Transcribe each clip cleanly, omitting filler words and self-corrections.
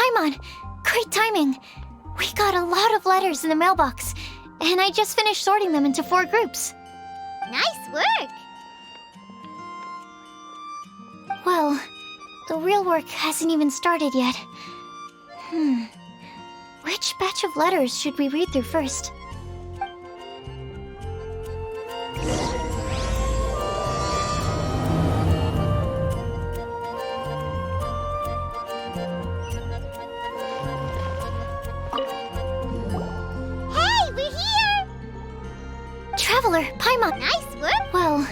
Paimon! Great timing! We got a lot of letters in the mailbox, and I just finished sorting them into 4 groups. Nice work! Well, the real work hasn't even started yet. Which batch of letters should we read through first? Hey, we're here! Traveler, Paimon! Nice work! Well...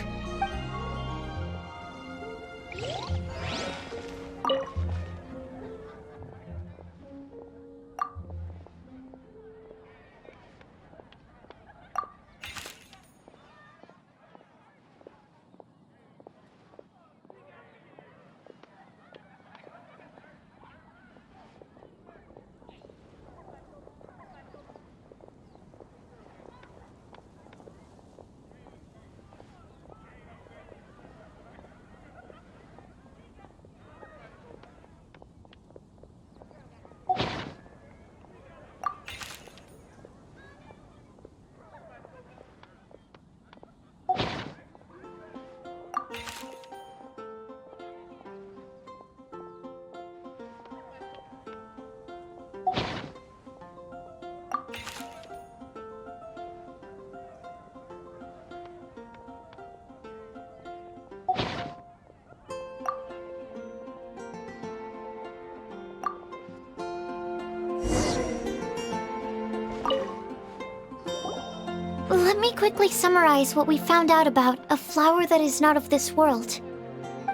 Let me quickly summarize what we found out about a flower that is not of this world.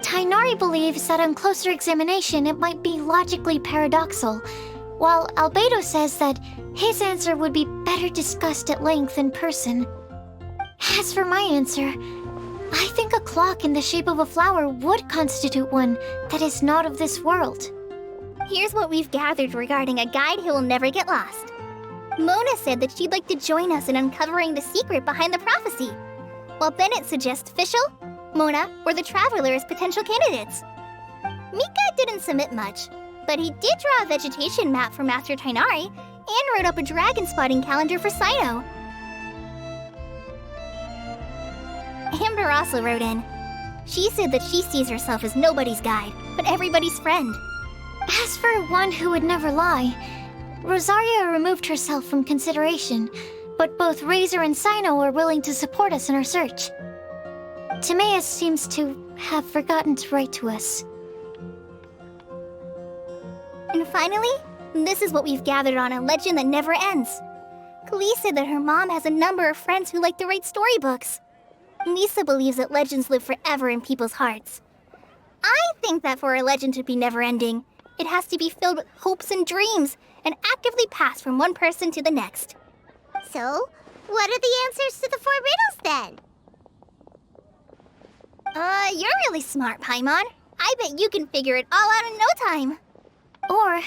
Tainari believes that on closer examination it might be logically paradoxal, while Albedo says that his answer would be better discussed at length in person. As for my answer, I think a clock in the shape of a flower would constitute one that is not of this world. Here's what we've gathered regarding a guide who will never get lost. Mona said that she'd like to join us in uncovering the secret behind the prophecy, while Bennett suggests Fischl, Mona, or the Traveler as potential candidates. Mika didn't submit much, but he did draw a vegetation map for Master Tainari and wrote up a dragon spotting calendar for Sino. Amber also wrote in. She said that she sees herself as nobody's guide, but everybody's friend. As for one who would never lie, Rosaria removed herself from consideration, but both Razor and Sino are willing to support us in our search. Timaeus seems to have forgotten to write to us. And finally, this is what we've gathered on a legend that never ends. Klee said that her mom has a number of friends who like to write storybooks. Lisa believes that legends live forever in people's hearts. I think that for a legend to be never-ending, it has to be filled with hopes and dreams, and actively passed from one person to the next. So, what are the answers to the 4 riddles, then? You're really smart, Paimon. I bet you can figure it all out in no time. Or,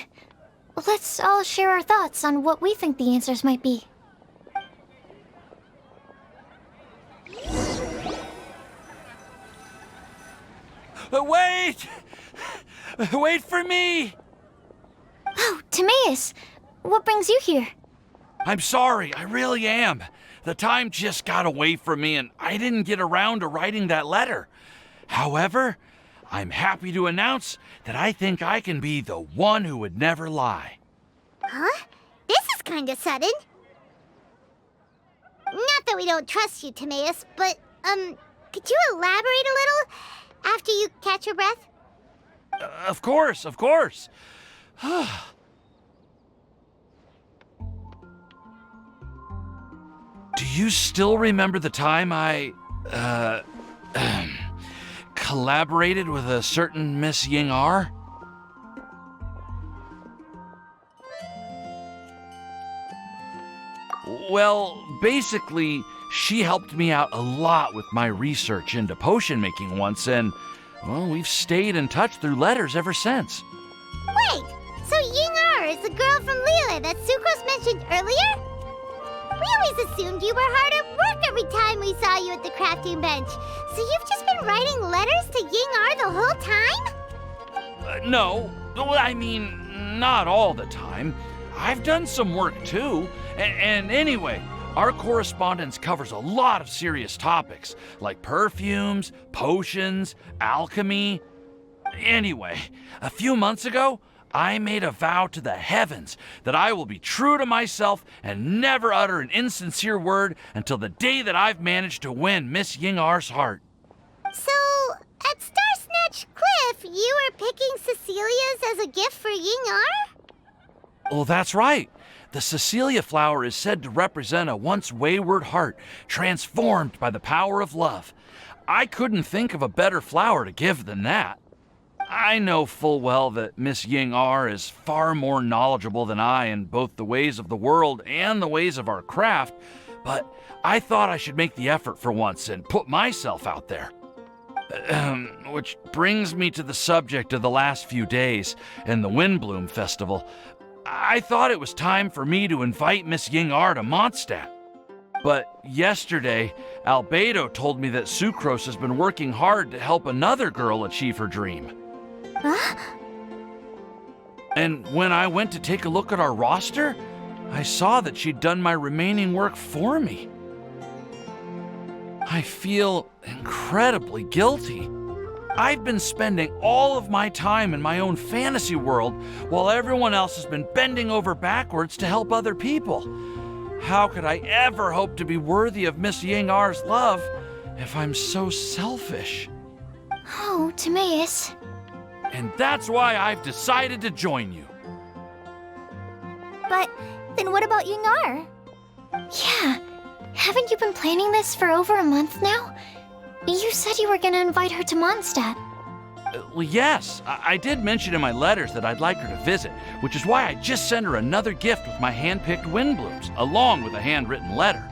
let's all share our thoughts on what we think the answers might be. Wait! Wait for me! Oh, Timaeus! What brings you here? I'm sorry, I really am. The time just got away from me and I didn't get around to writing that letter. However, I'm happy to announce that I think I can be the one who would never lie. Huh? This is kinda sudden. Not that we don't trust you, Timaeus, but, could you elaborate a little after you catch your breath? Of course, of course. Do you still remember the time I, collaborated with a certain Miss Ying-R? Well, basically, she helped me out a lot with my research into potion making once, and, well, we've stayed in touch through letters ever since. Wait, so Ying-R is the girl from Lila that Sucrose mentioned earlier? We always assumed you were hard at work every time we saw you at the crafting bench. So you've just been writing letters to Ying-R the whole time? No, I mean, not all the time. I've done some work too. And anyway, our correspondence covers a lot of serious topics, like perfumes, potions, alchemy. Anyway, a few months ago, I made a vow to the heavens that I will be true to myself and never utter an insincere word until the day that I've managed to win Miss Ying-Ar's heart. So, at Star Snatch Cliff, you were picking Cecilia's as a gift for Ying-Ar? Well, that's right. The Cecilia flower is said to represent a once wayward heart transformed by the power of love. I couldn't think of a better flower to give than that. I know full well that Miss Ying-Ar is far more knowledgeable than I in both the ways of the world and the ways of our craft, but I thought I should make the effort for once and put myself out there. Which brings me to the subject of the last few days and the Windbloom Festival. I thought it was time for me to invite Miss Ying-Ar to Mondstadt. But yesterday, Albedo told me that Sucrose has been working hard to help another girl achieve her dream. Huh? And when I went to take a look at our roster, I saw that she'd done my remaining work for me. I feel incredibly guilty. I've been spending all of my time in my own fantasy world while everyone else has been bending over backwards to help other people. How could I ever hope to be worthy of Miss Ying-Ar's love if I'm so selfish? Oh, Timaeus. And that's why I've decided to join you. But then what about Ying-Ar? Yeah. Haven't you been planning this for over a month now? You said you were gonna invite her to Mondstadt. Well, yes, I did mention in my letters that I'd like her to visit, which is why I just sent her another gift with my hand-picked Windblooms, along with a handwritten letter.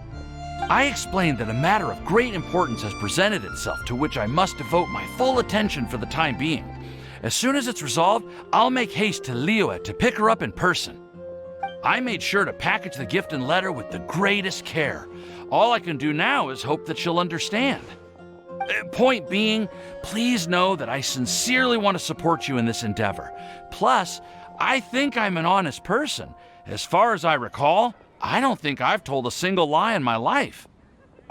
I explained that a matter of great importance has presented itself to which I must devote my full attention for the time being. As soon as it's resolved, I'll make haste to Liyue to pick her up in person. I made sure to package the gift and letter with the greatest care. All I can do now is hope that she'll understand. Point being, please know that I sincerely want to support you in this endeavor. Plus, I think I'm an honest person. As far as I recall, I don't think I've told a single lie in my life.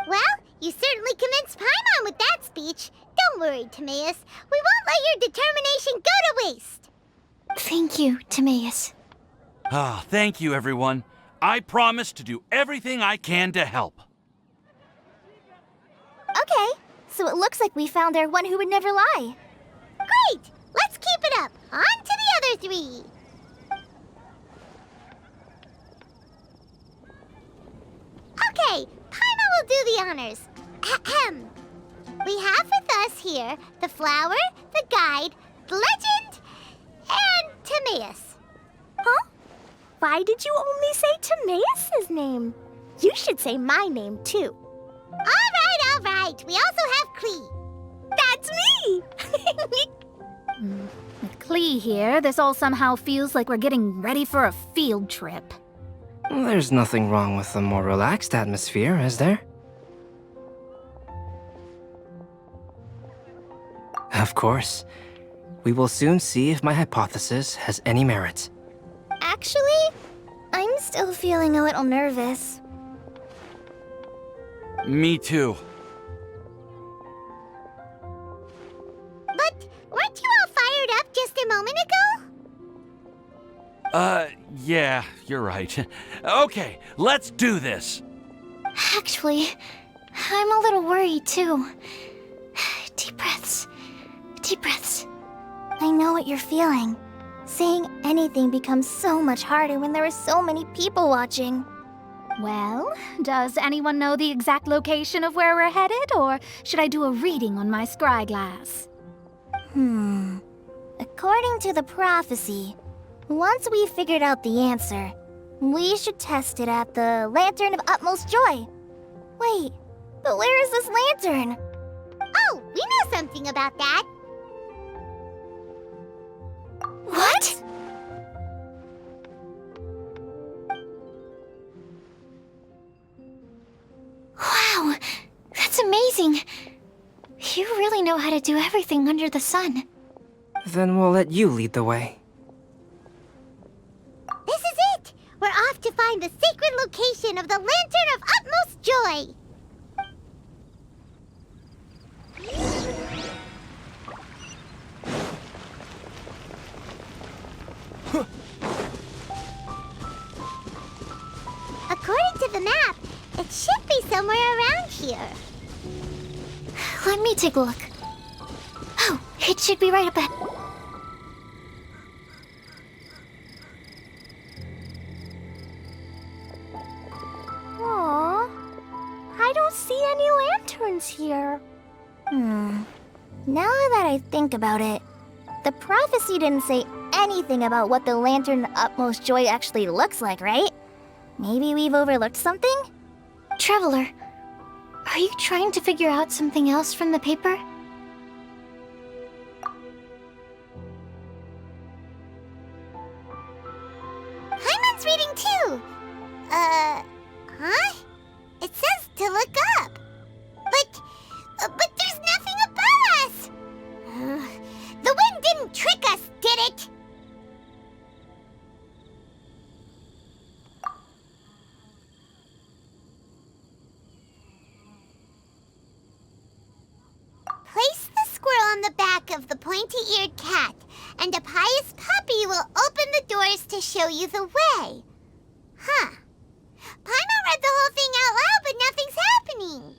Well, you certainly convinced Paimon with that speech. Don't worry, Timaeus. We won't let your determination go to waste. Thank you, Timaeus. Ah, thank you, everyone. I promise to do everything I can to help. Okay, so it looks like we found our one who would never lie. Great! Let's keep it up. On to the other three. Okay, Paimon will do the honors. Ahem. We have with us here the flower, the guide, the legend, and Timaeus. Huh? Why did you only say Timaeus' name? You should say my name, too. All right. We also have Klee. That's me! With Klee here, this all somehow feels like we're getting ready for a field trip. There's nothing wrong with a more relaxed atmosphere, is there? Of course. We will soon see if my hypothesis has any merit. Actually, I'm still feeling a little nervous. Me too. But weren't you all fired up just a moment ago? Yeah, you're right. Okay, let's do this. Actually, I'm a little worried too. Deep breaths. Deep breaths. I know what you're feeling. Saying anything becomes so much harder when there are so many people watching. Well, does anyone know the exact location of where we're headed, or should I do a reading on my scryglass? According to the prophecy, once we figured out the answer, we should test it at the Lantern of Utmost Joy. Wait, but where is this lantern? Oh, we know something about that. What? Wow, that's amazing. You really know how to do everything under the sun. Then we'll let you lead the way. location of the Lantern of Utmost Joy. According to the map, it should be somewhere around here. Let me take a look. Oh, it should be right up ahead. Aww, I don't see any lanterns here. Now that I think about it, the prophecy didn't say anything about what the Lantern of Utmost Joy actually looks like, right? Maybe we've overlooked something? Traveler, are you trying to figure out something else from the paper? Paimon's reading too! Huh? It says to look up. But there's nothing above us! The wind didn't trick us, did it? Place the squirrel on the back of the pointy-eared cat, and a pious puppy will open the doors to show you the way. Huh. Paimon read the whole thing out loud, but nothing's happening.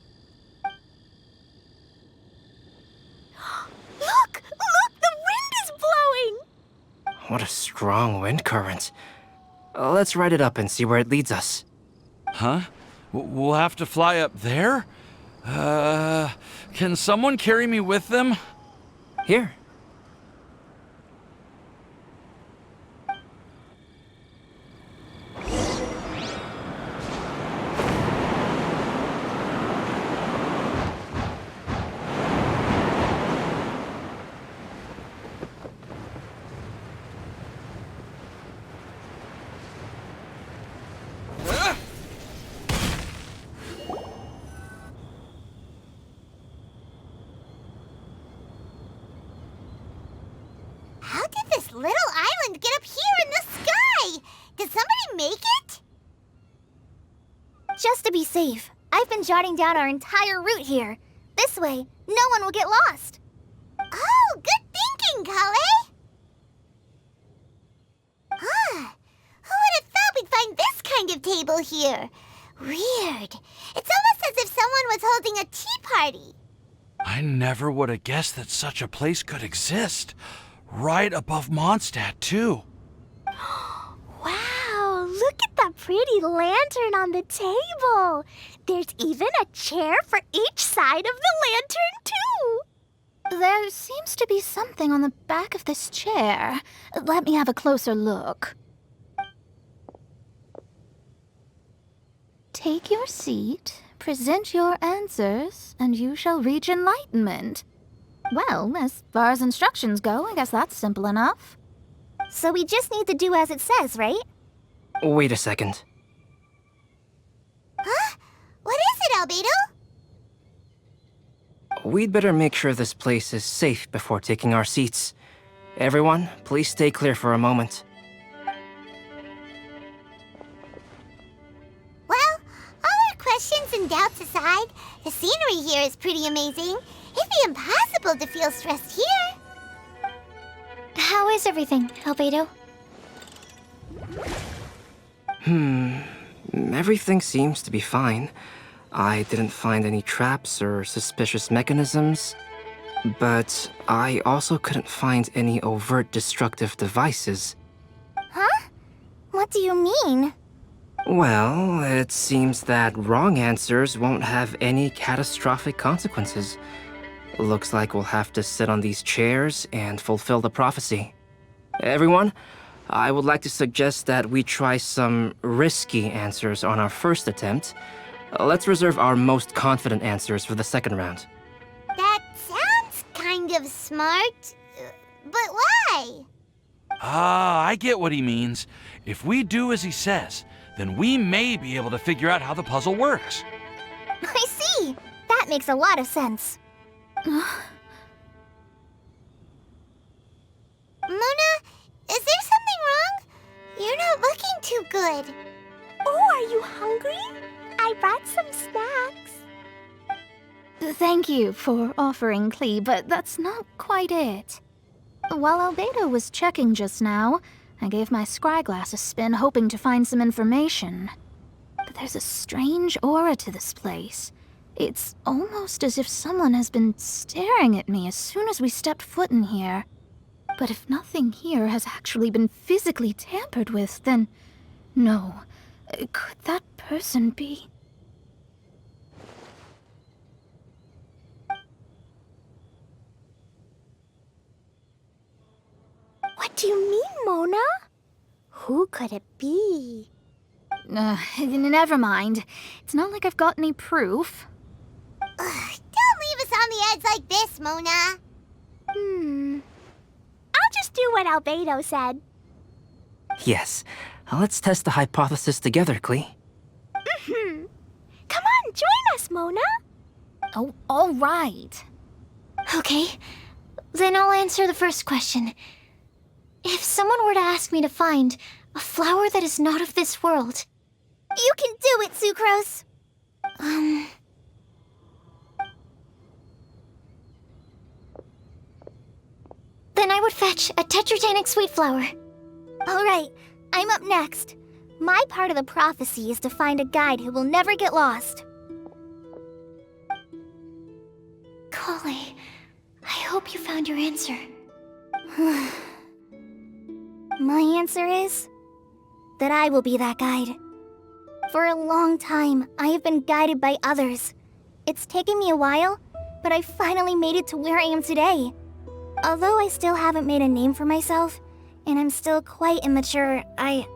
Look! Look! The wind is blowing! What a strong wind current. Let's ride it up and see where it leads us. Huh? We'll have to fly up there? Can someone carry me with them? Here. How did this little island get up here in the sky? Did somebody make it? Just to be safe, I've been jotting down our entire route here. This way, no one will get lost. Oh, good thinking, Kale! Ah, who would have thought we'd find this kind of table here? Weird. It's almost as if someone was holding a tea party. I never would have guessed that such a place could exist. Right above Mondstadt, too. Wow, look at that pretty lantern on the table. There's even a chair for each side of the lantern, too. There seems to be something on the back of this chair. Let me have a closer look. Take your seat, present your answers, and you shall reach enlightenment. Well, as far as instructions go, I guess that's simple enough. So we just need to do as it says, right? Wait a second. Huh? What is it, Albedo? We'd better make sure this place is safe before taking our seats. Everyone, please stay clear for a moment. Well, all our questions and doubts aside, the scenery here is pretty amazing. It'd be impossible to feel stressed here. How is everything, Albedo? Everything seems to be fine. I didn't find any traps or suspicious mechanisms, but I also couldn't find any overt destructive devices. Huh? What do you mean? Well, it seems that wrong answers won't have any catastrophic consequences. Looks like we'll have to sit on these chairs and fulfill the prophecy. Everyone, I would like to suggest that we try some risky answers on our first attempt. Let's reserve our most confident answers for the second round. That sounds kind of smart. But why? I get what he means. If we do as he says, then we may be able to figure out how the puzzle works. I see. That makes a lot of sense. Mona, is there something wrong? You're not looking too good. Oh, are you hungry? I brought some snacks. Thank you for offering, Klee, but that's not quite it. While Albedo was checking just now, I gave my scryglass a spin hoping to find some information. But there's a strange aura to this place. It's almost as if someone has been staring at me as soon as we stepped foot in here. But if nothing here has actually been physically tampered with, then no. Could that person be? What do you mean, Mona? Who could it be? Never mind. It's not like I've got any proof. Don't leave us on the edge like this, Mona. I'll just do what Albedo said. Yes. Let's test the hypothesis together, Klee. Come on, join us, Mona. Oh, all right. Okay, then I'll answer the first question. If someone were to ask me to find a flower that is not of this world, You can do it, Sucrose. then I would fetch a tetragenic sweet flower. All right, I'm up next. My part of the prophecy is to find a guide who will never get lost. Kale, I hope you found your answer. My answer is that I will be that guide. For a long time, I have been guided by others. It's taken me a while, but I finally made it to where I am today. Although I still haven't made a name for myself, and I'm still quite immature, I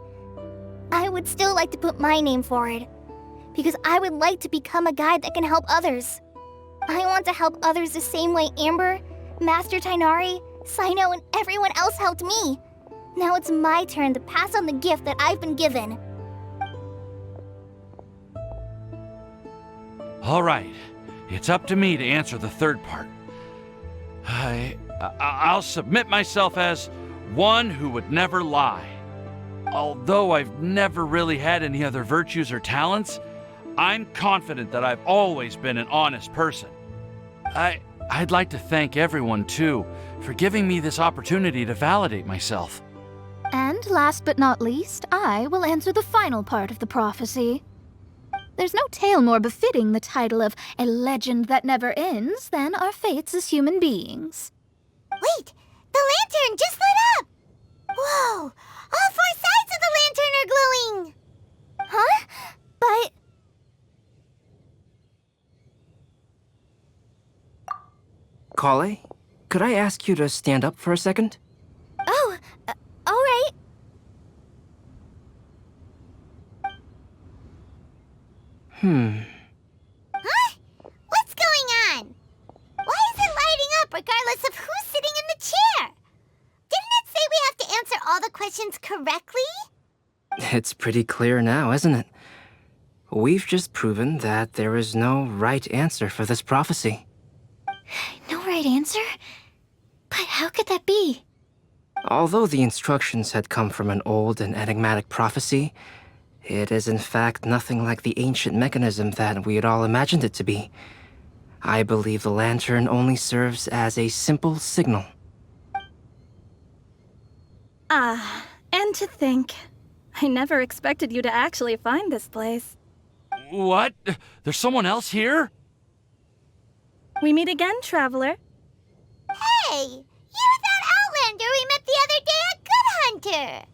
would still like to put my name forward. Because I would like to become a guide that can help others. I want to help others the same way Amber, Master Tighnari, Cyno, and everyone else helped me. Now it's my turn to pass on the gift that I've been given. All right, it's up to me to answer the third part. I'll submit myself as one who would never lie. Although I've never really had any other virtues or talents, I'm confident that I've always been an honest person. I'd like to thank everyone, too, for giving me this opportunity to validate myself. And last but not least, I will answer the final part of the prophecy. There's no tale more befitting the title of a legend that never ends than our fates as human beings. Wait! The lantern just lit up! Whoa! All four sides of the lantern are glowing! Huh? But... Kale, could I ask you to stand up for a second? Oh, all right. Huh? What's going on? Why is it lighting up regardless of who's sitting in the chair? Didn't it say we have to answer all the questions correctly? It's pretty clear now, isn't it? We've just proven that there is no right answer for this prophecy. No right answer? But how could that be? Although the instructions had come from an old and enigmatic prophecy, it is in fact nothing like the ancient mechanism that we had all imagined it to be. I believe the lantern only serves as a simple signal. And to think, I never expected you to actually find this place. What? There's someone else here? We meet again, traveler. Hey! You're that Outlander we met the other day at Good Hunter!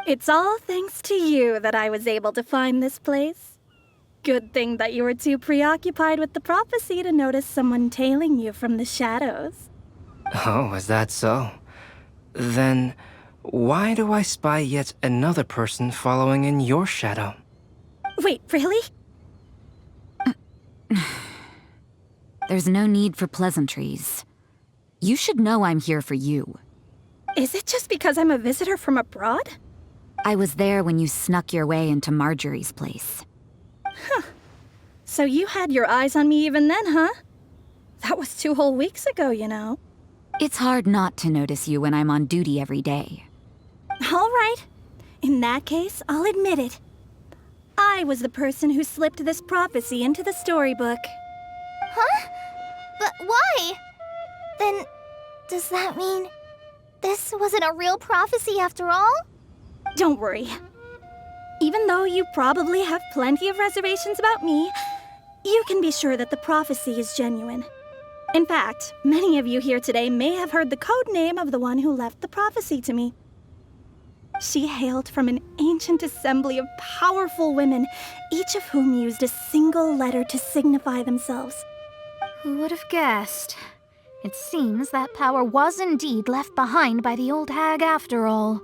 It's all thanks to you that I was able to find this place. Good thing that you were too preoccupied with the prophecy to notice someone tailing you from the shadows. Oh, is that so? Then, why do I spy yet another person following in your shadow? Wait, really? There's no need for pleasantries. You should know I'm here for you. Is it just because I'm a visitor from abroad? I was there when you snuck your way into Marjorie's place. So you had your eyes on me even then, huh? That was 2 whole weeks ago, you know. It's hard not to notice you when I'm on duty every day. All right. In that case, I'll admit it. I was the person who slipped this prophecy into the storybook. Huh? But why? Then, does that mean this wasn't a real prophecy after all? Don't worry. Even though you probably have plenty of reservations about me, you can be sure that the prophecy is genuine. In fact, many of you here today may have heard the code name of the one who left the prophecy to me. She hailed from an ancient assembly of powerful women, each of whom used a single letter to signify themselves. Who would have guessed? It seems that power was indeed left behind by the old hag after all.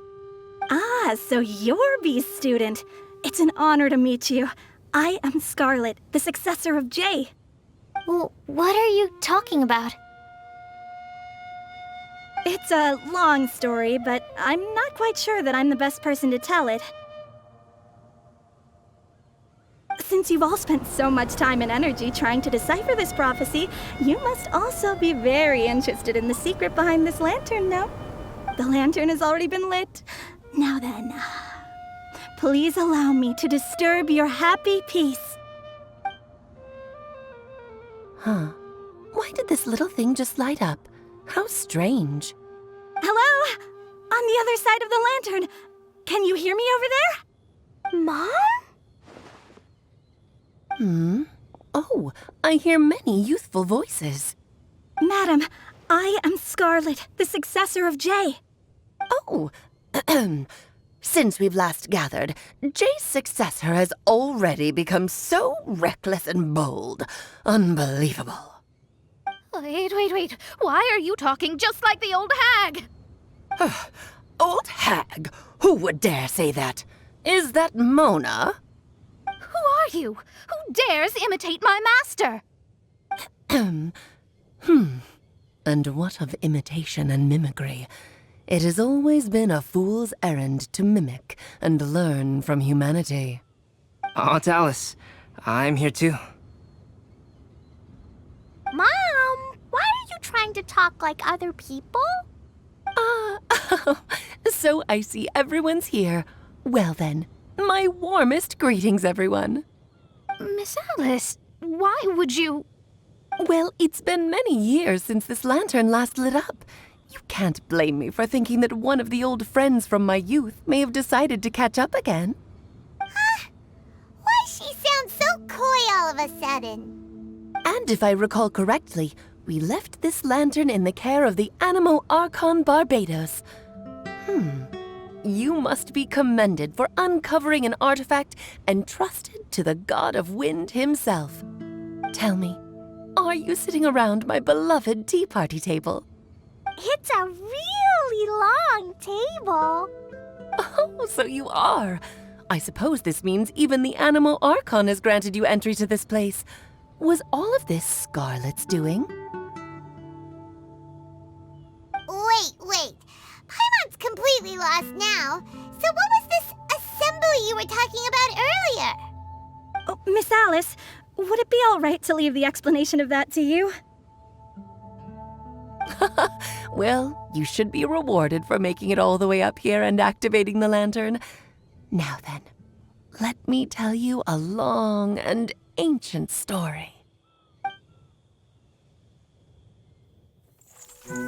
Ah, so you're B's student. It's an honor to meet you. I am Scarlet, the successor of Jay. Well, what are you talking about? It's a long story, but I'm not quite sure that I'm the best person to tell it. Since you've all spent so much time and energy trying to decipher this prophecy, you must also be very interested in the secret behind this lantern, no? The lantern has already been lit. Now then, please allow me to disturb your happy peace. Huh. Why did this little thing just light up? How strange. Hello? On the other side of the lantern. Can you hear me over there? Mom? Oh, I hear many youthful voices. Madam, I am Scarlet, the successor of Jay. Oh, since we've last gathered, Jay's successor has already become so reckless and bold. Unbelievable. Wait. Why are you talking just like the old hag? Old hag? Who would dare say that? Is that Mona? Who are you? Who dares imitate my master? And what of imitation and mimicry? It has always been a fool's errand to mimic and learn from humanity. Aunt Alice, I'm here too. Mom, why are you trying to talk like other people? So I see everyone's here. Well then, my warmest greetings, everyone. Miss Alice, why would you... Well, it's been many years since this lantern last lit up. You can't blame me for thinking that one of the old friends from my youth may have decided to catch up again. Why she sounds so coy all of a sudden? And if I recall correctly, we left this lantern in the care of the Animo Archon Barbados. You must be commended for uncovering an artifact entrusted to the god of wind himself. Tell me, are you sitting around my beloved tea party table? It's a really long table. Oh, so you are. I suppose this means even the Animo Archon has granted you entry to this place. Was all of this Scarlet's doing? Wait. Paimon's completely lost now. So what was this assembly you were talking about earlier? Oh, Miss Alice, would it be all right to leave the explanation of that to you? Well, you should be rewarded for making it all the way up here and activating the lantern. Now then, let me tell you a long and ancient story.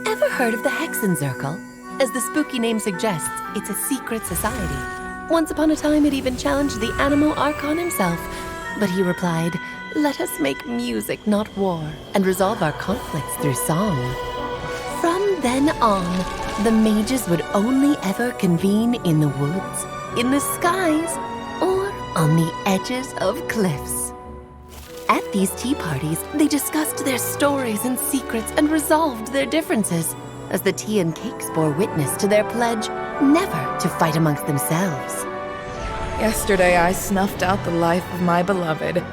Ever heard of the Hexenzirkel? As the spooky name suggests, it's a secret society. Once upon a time, it even challenged the Animo Archon himself. But he replied, "Let us make music, not war, and resolve our conflicts through song." From then on, the mages would only ever convene in the woods, in the skies, or on the edges of cliffs. At these tea parties, they discussed their stories and secrets and resolved their differences, as the tea and cakes bore witness to their pledge never to fight amongst themselves. Yesterday I snuffed out the life of my beloved.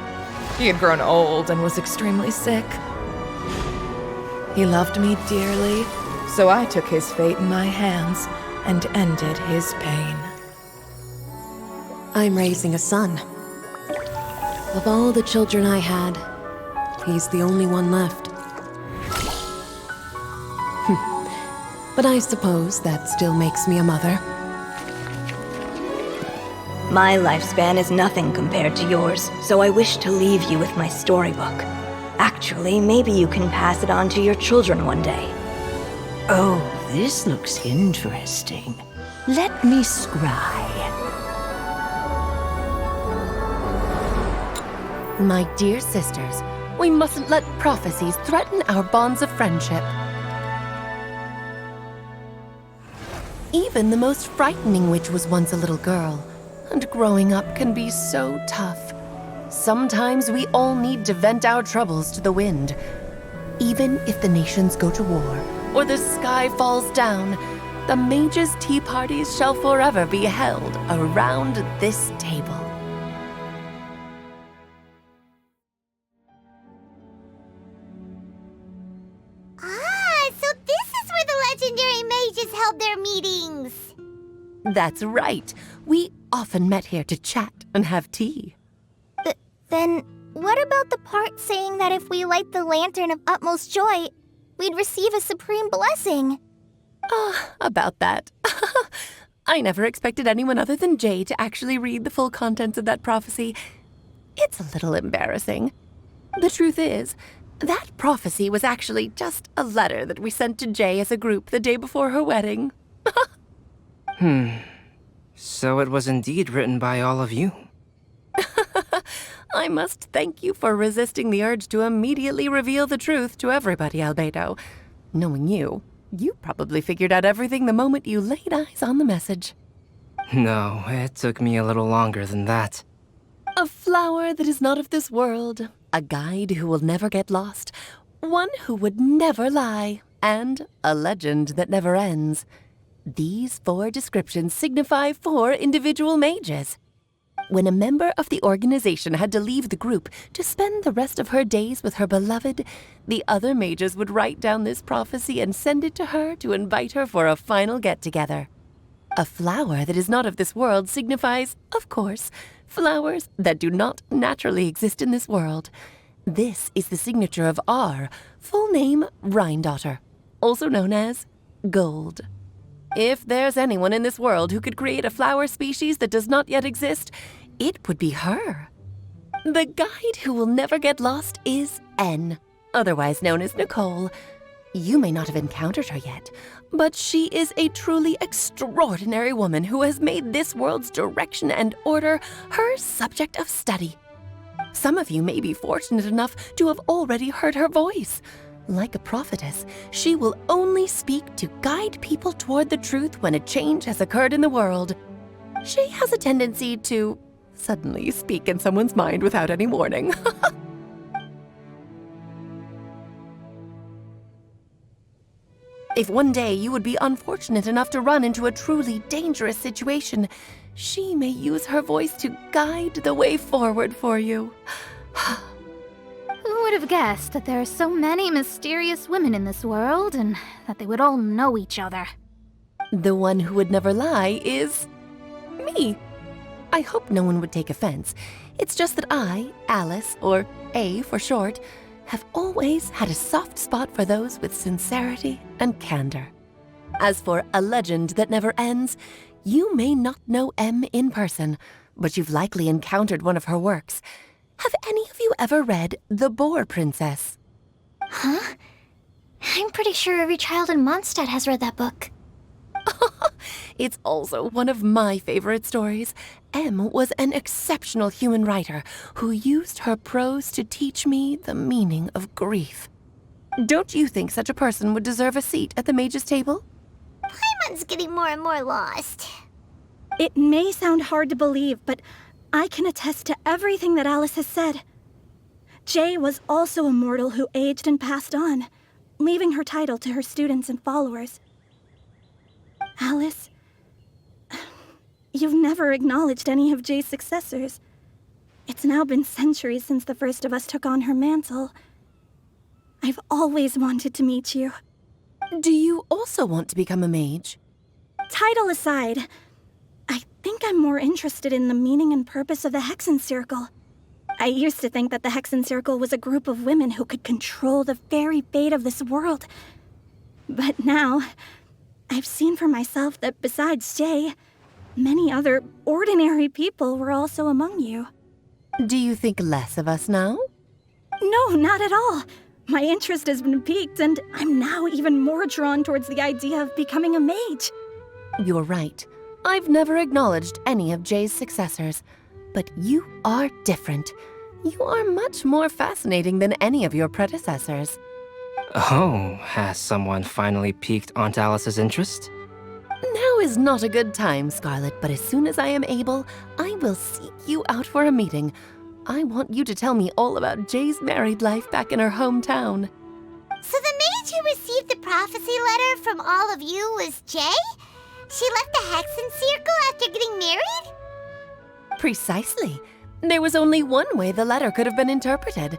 He had grown old and was extremely sick. He loved me dearly, so I took his fate in my hands and ended his pain. I'm raising a son. Of all the children I had, he's the only one left. But I suppose that still makes me a mother. My lifespan is nothing compared to yours, so I wish to leave you with my storybook. Actually, maybe you can pass it on to your children one day. Oh, this looks interesting. Let me scry. My dear sisters, we mustn't let prophecies threaten our bonds of friendship. Even the most frightening witch was once a little girl, and growing up can be so tough. Sometimes we all need to vent our troubles to the wind. Even if the nations go to war, or the sky falls down, the mages' tea parties shall forever be held around this table. So this is where the legendary mages held their meetings. That's right. We often met here to chat and have tea. Then what about the part saying that if we light the lantern of utmost joy, we'd receive a supreme blessing? About that. I never expected anyone other than Jay to actually read the full contents of that prophecy. It's a little embarrassing. The truth is, that prophecy was actually just a letter that we sent to Jay as a group the day before her wedding. So it was indeed written by all of you. I must thank you for resisting the urge to immediately reveal the truth to everybody, Albedo. Knowing you, you probably figured out everything the moment you laid eyes on the message. No, it took me a little longer than that. A flower that is not of this world, a guide who will never get lost, one who would never lie, and a legend that never ends. These 4 descriptions signify 4 individual mages. When a member of the organization had to leave the group to spend the rest of her days with her beloved, the other mages would write down this prophecy and send it to her to invite her for a final get-together. A flower that is not of this world signifies, of course, flowers that do not naturally exist in this world. This is the signature of our full name, Rhine-daughter, also known as Gold. If there's anyone in this world who could create a flower species that does not yet exist, it would be her. The guide who will never get lost is N, otherwise known as Nicole. You may not have encountered her yet, but she is a truly extraordinary woman who has made this world's direction and order her subject of study. Some of you may be fortunate enough to have already heard her voice. Like a prophetess, she will only speak to guide people toward the truth when a change has occurred in the world. She has a tendency to suddenly speak in someone's mind without any warning. If one day you would be unfortunate enough to run into a truly dangerous situation, she may use her voice to guide the way forward for you. Who would have guessed that there are so many mysterious women in this world and that they would all know each other? The one who would never lie is me. I hope no one would take offense. It's just that I, Alice, or A for short, have always had a soft spot for those with sincerity and candor. As for a legend that never ends, you may not know M in person, but you've likely encountered one of her works. Have any of you ever read The Boar Princess? Huh? I'm pretty sure every child in Mondstadt has read that book. It's also one of my favorite stories. M was an exceptional human writer who used her prose to teach me the meaning of grief. Don't you think such a person would deserve a seat at the mage's table? Paimon's getting more and more lost. It may sound hard to believe, but I can attest to everything that Alice has said. Jay was also a mortal who aged and passed on, leaving her title to her students and followers. Alice, you've never acknowledged any of Jay's successors. It's now been centuries since the first of us took on her mantle. I've always wanted to meet you. Do you also want to become a mage? Title aside, I think I'm more interested in the meaning and purpose of the Hexen Circle. I used to think that the Hexen Circle was a group of women who could control the very fate of this world. But now, I've seen for myself that besides Jay, many other ordinary people were also among you. Do you think less of us now? No, not at all. My interest has been piqued, and I'm now even more drawn towards the idea of becoming a mage. You're right. I've never acknowledged any of Jay's successors. But you are different. You are much more fascinating than any of your predecessors. Oh, has someone finally piqued Aunt Alice's interest? Now is not a good time, Scarlet, but as soon as I am able, I will seek you out for a meeting. I want you to tell me all about Jay's married life back in her hometown. So the mage who received the prophecy letter from all of you was Jay? She left the Hexen Circle after getting married? Precisely. There was only one way the letter could have been interpreted.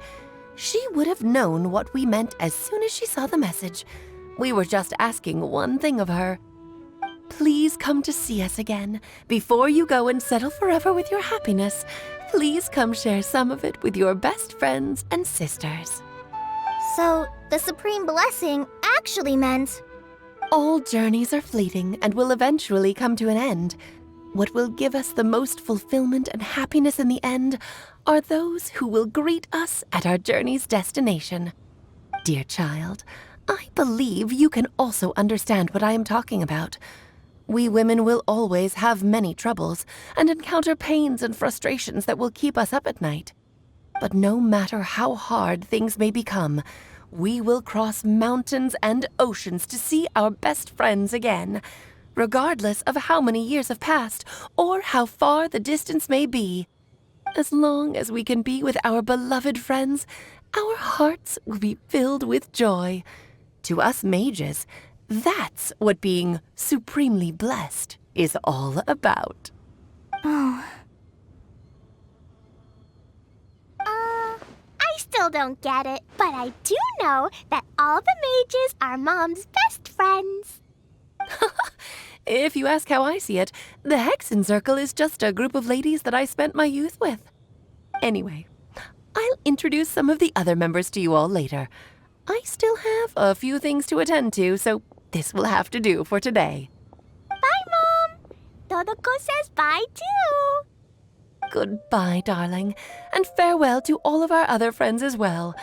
She would have known what we meant as soon as she saw the message. We were just asking one thing of her. Please come to see us again. Before you go and settle forever with your happiness, please come share some of it with your best friends and sisters. So, the Supreme Blessing actually meant... All journeys are fleeting and will eventually come to an end. What will give us the most fulfillment and happiness in the end are those who will greet us at our journey's destination. Dear child, I believe you can also understand what I am talking about. We women will always have many troubles and encounter pains and frustrations that will keep us up at night. But no matter how hard things may become, we will cross mountains and oceans to see our best friends again, regardless of how many years have passed or how far the distance may be. As long as we can be with our beloved friends, our hearts will be filled with joy. To us mages, that's what being supremely blessed is all about. Oh. I still don't get it, but I do know that all the mages are Mom's best friends. If you ask how I see it, the Hexen Circle is just a group of ladies that I spent my youth with. Anyway, I'll introduce some of the other members to you all later. I still have a few things to attend to, so this will have to do for today. Bye, Mom. Todoko says bye, too. Goodbye, darling, and farewell to all of our other friends as well.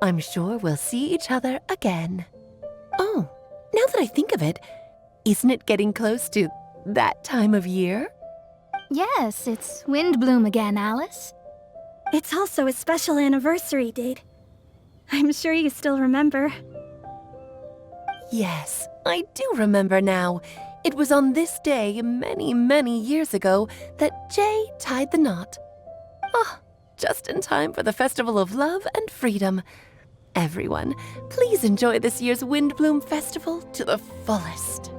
I'm sure we'll see each other again. Oh, now that I think of it, isn't it getting close to that time of year? Yes, it's wind bloom again, Alice. It's also a special anniversary date. I'm sure you still remember. Yes, I do remember now. It was on this day many, many years ago that Jay tied the knot. Ah, just in time for the Festival of Love and Freedom. Everyone, please enjoy this year's Windbloom Festival to the fullest.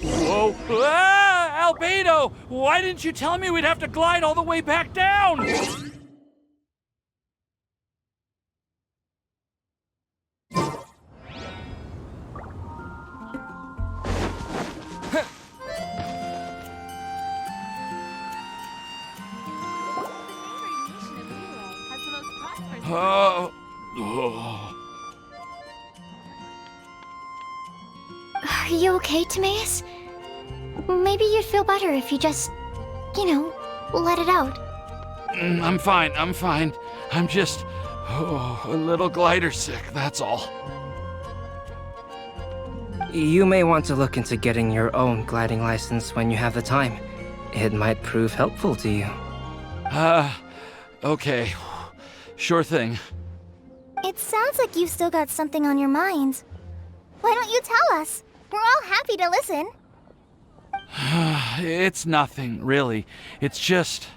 Whoa! Ah! Albedo! Why didn't you tell me we'd have to glide all the way back down? Oh. Are you okay, Timaeus? Maybe you'd feel better if you just, let it out. I'm fine. I'm just a little glider sick, that's all. You may want to look into getting your own gliding license when you have the time. It might prove helpful to you. Okay. Sure thing. It sounds like you've still got something on your mind. Why don't you tell us? We're all happy to listen. It's nothing, really. It's just,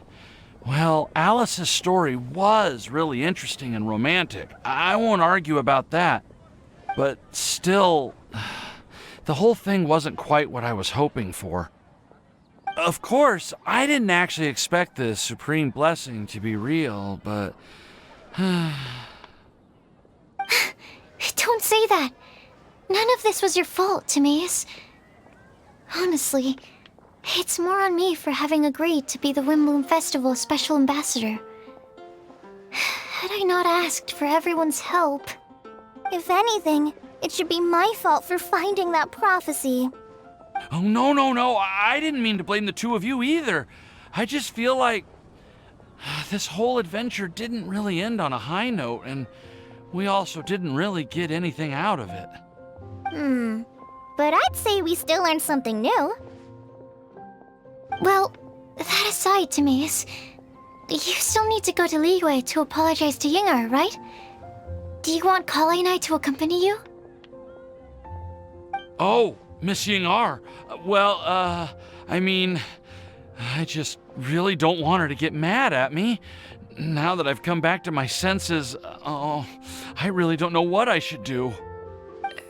well, Alice's story was really interesting and romantic. I won't argue about that. But still, the whole thing wasn't quite what I was hoping for. Of course, I didn't actually expect the supreme blessing to be real, but... Don't say that. None of this was your fault, Timaeus. Honestly, it's more on me for having agreed to be the Windbloom Festival special ambassador. Had I not asked for everyone's help... If anything, it should be my fault for finding that prophecy. Oh, no. I didn't mean to blame the two of you either. I just feel like this whole adventure didn't really end on a high note, and we also didn't really get anything out of it. But I'd say we still learned something new. Well, that aside, Timaeus, you still need to go to Liyue to apologize to Yingar, right? Do you want Kale and I to accompany you? Oh, Miss Yingar. Well, I mean, I just really don't want her to get mad at me. Now that I've come back to my senses, I really don't know what I should do.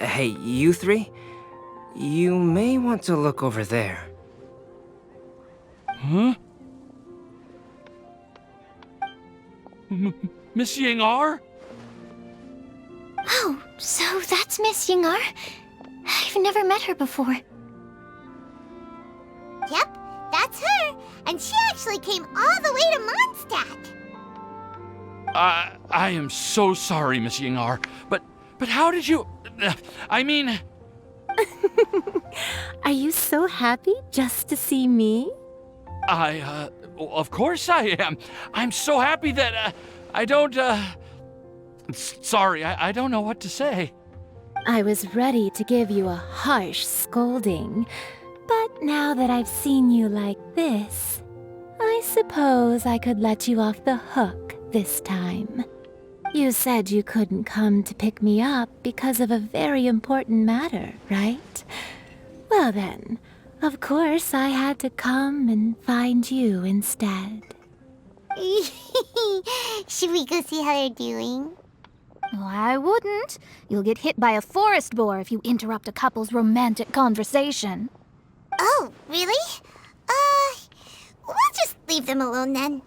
Hey, you three? You may want to look over there. Huh? Miss Yingar? Oh, so that's Miss Yingar? I've never met her before. Yep, that's her. And she actually came all the way to Mondstadt. I am so sorry, Miss Yingar, but how did you... I mean... Are you so happy just to see me? Of course I am. I'm so happy that, I don't, sorry, I don't know what to say. I was ready to give you a harsh scolding, but now that I've seen you like this, I suppose I could let you off the hook this time. You said you couldn't come to pick me up because of a very important matter, right? Well then, of course I had to come and find you instead. Should we go see how they're doing? Oh, I wouldn't. You'll get hit by a forest boar if you interrupt a couple's romantic conversation. Oh, really? We'll just leave them alone then.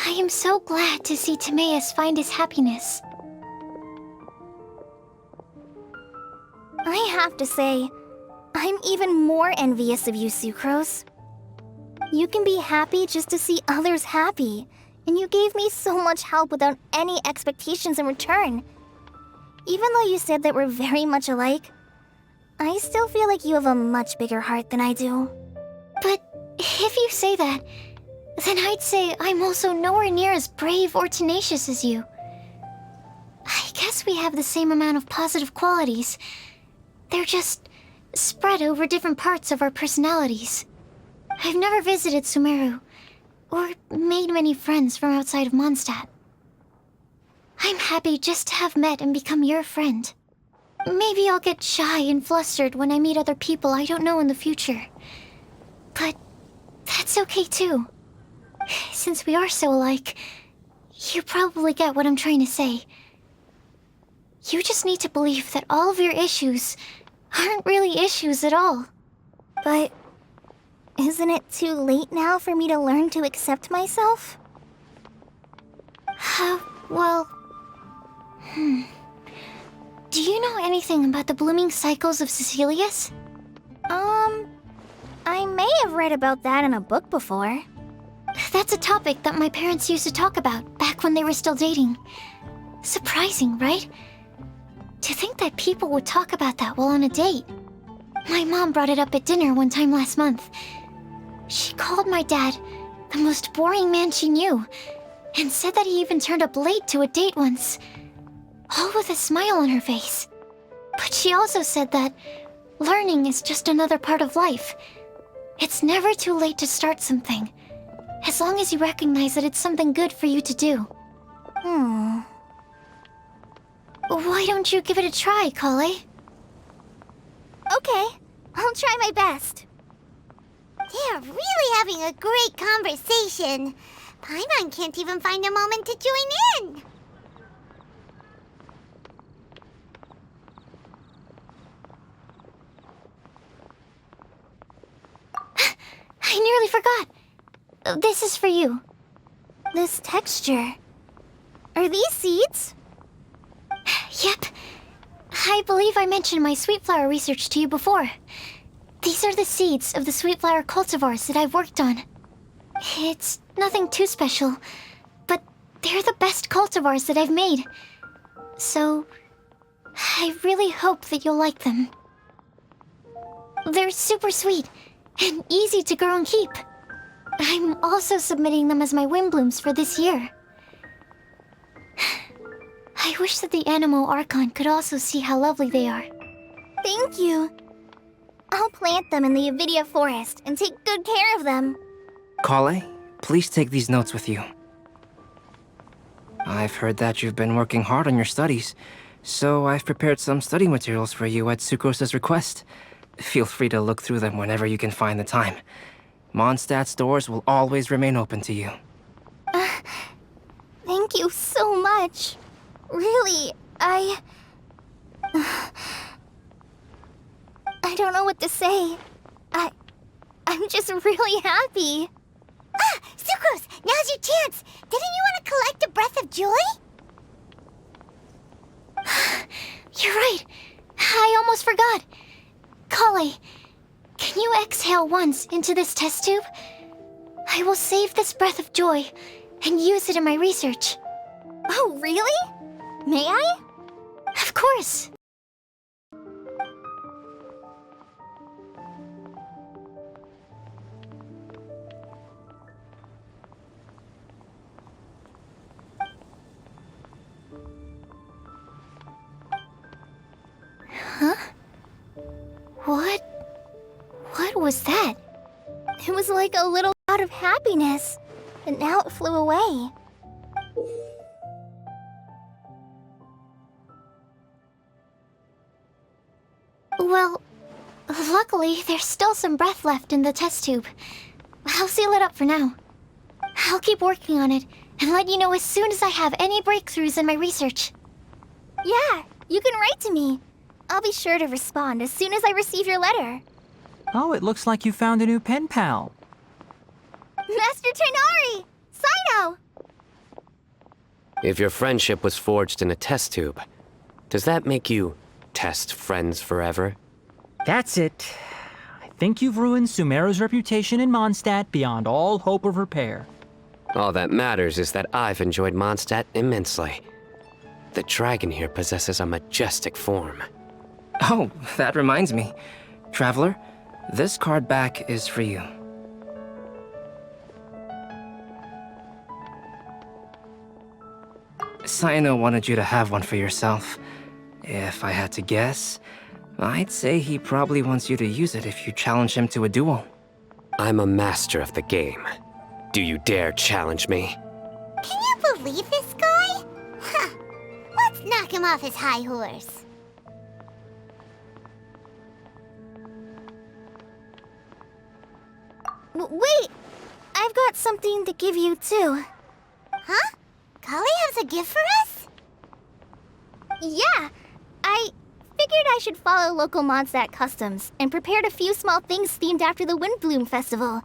I am so glad to see Timaeus find his happiness. I have to say, I'm even more envious of you, Sucrose. You can be happy just to see others happy, and you gave me so much help without any expectations in return. Even though you said that we're very much alike, I still feel like you have a much bigger heart than I do. But if you say that, then I'd say I'm also nowhere near as brave or tenacious as you. I guess we have the same amount of positive qualities. They're just spread over different parts of our personalities. I've never visited Sumeru, or made many friends from outside of Mondstadt. I'm happy just to have met and become your friend. Maybe I'll get shy and flustered when I meet other people I don't know in the future. But that's okay too. Since we are so alike, you probably get what I'm trying to say. You just need to believe that all of your issues aren't really issues at all. But isn't it too late now for me to learn to accept myself? Well... Do you know anything about the blooming cycles of Cecilius? I may have read about that in a book before. That's a topic that my parents used to talk about back when they were still dating. Surprising, right? To think that people would talk about that while on a date. My mom brought it up at dinner one time last month. She called my dad the most boring man she knew, and said that he even turned up late to a date once, all with a smile on her face. But she also said that learning is just another part of life. It's never too late to start something, as long as you recognize that it's something good for you to do. Why don't you give it a try, Kale? Okay, I'll try my best. They're really having a great conversation. Paimon can't even find a moment to join in. I nearly forgot. This is for you. This texture. Are these seeds? Yep. I believe I mentioned my sweet flower research to you before. These are the seeds of the sweet flower cultivars that I've worked on. It's nothing too special, but they're the best cultivars that I've made. So, I really hope that you'll like them. They're super sweet and easy to grow and keep. I'm also submitting them as my wind blooms for this year. I wish that the Anemo Archon could also see how lovely they are. Thank you. I'll plant them in the Avidia forest and take good care of them. Kale, please take these notes with you. I've heard that you've been working hard on your studies, so I've prepared some study materials for you at Sucrose's request. Feel free to look through them whenever you can find the time. Mondstadt's doors will always remain open to you. Thank you so much. Really, I don't know what to say. I'm just really happy. Ah, Sucrose, now's your chance. Didn't you want to collect a breath of joy? You're right. I almost forgot. Kale, can you exhale once into this test tube? I will save this breath of joy and use it in my research. Oh, really? May I? Of course. Huh? What was that? It was like a little cloud of happiness, and now it flew away. Well, luckily, there's still some breath left in the test tube. I'll seal it up for now. I'll keep working on it and let you know as soon as I have any breakthroughs in my research. Yeah, you can write to me. I'll be sure to respond as soon as I receive your letter. Oh, it looks like you found a new pen pal. Master Tainari! Sino! If your friendship was forged in a test tube, does that make you test friends forever? That's it. I think you've ruined Sumeru's reputation in Mondstadt beyond all hope of repair. All that matters is that I've enjoyed Mondstadt immensely. The dragon here possesses a majestic form. Oh, that reminds me. Traveler, this card back is for you. Sino wanted you to have one for yourself. If I had to guess, I'd say he probably wants you to use it if you challenge him to a duel. I'm a master of the game. Do you dare challenge me? Can you believe this guy? Huh. Let's knock him off his high horse. Wait! I've got something to give you, too. Huh? Kale has a gift for us? Yeah! I figured I should follow local Mondstadt customs and prepared a few small things themed after the Windbloom Festival.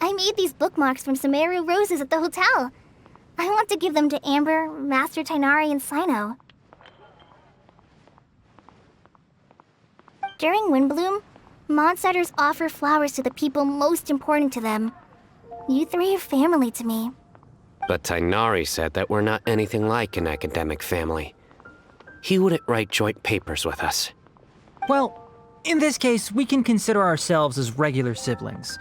I made these bookmarks from Sumeru roses at the hotel. I want to give them to Amber, Master Tainari, and Sino. During Windbloom, Mondstadters offer flowers to the people most important to them. You three are family to me. But Tainari said that we're not anything like an academic family. He wouldn't write joint papers with us. Well, in this case, we can consider ourselves as regular siblings.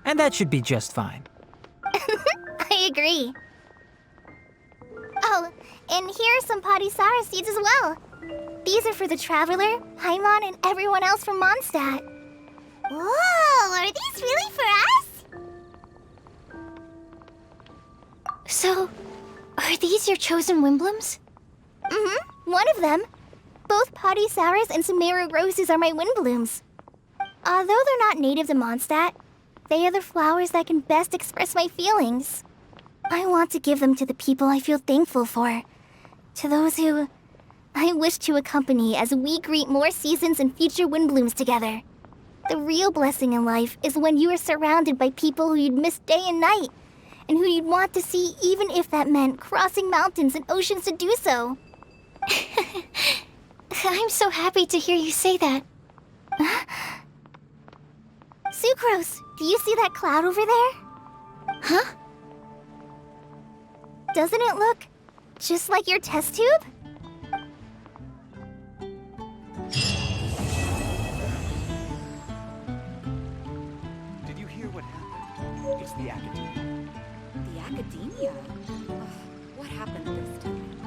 And that should be just fine. I agree. Oh, and here are some Padisara seeds as well. These are for the Traveler, Paimon, and everyone else from Mondstadt. Whoa, are these really for us? So, are these your chosen Windblooms? Mm-hmm, one of them. Both Padisauras and Sumeru roses are my Windblooms. Although they're not native to Mondstadt, they are the flowers that can best express my feelings. I want to give them to the people I feel thankful for. To those who I wish to accompany as we greet more seasons and future wind blooms together. The real blessing in life is when you are surrounded by people who you'd miss day and night, and who you'd want to see even if that meant crossing mountains and oceans to do so. I'm so happy to hear you say that. Sucrose, do you see that cloud over there? Huh? Doesn't it look just like your test tube? Did you hear what happened? It's the Academia. The Academia? Ugh, what happened this time?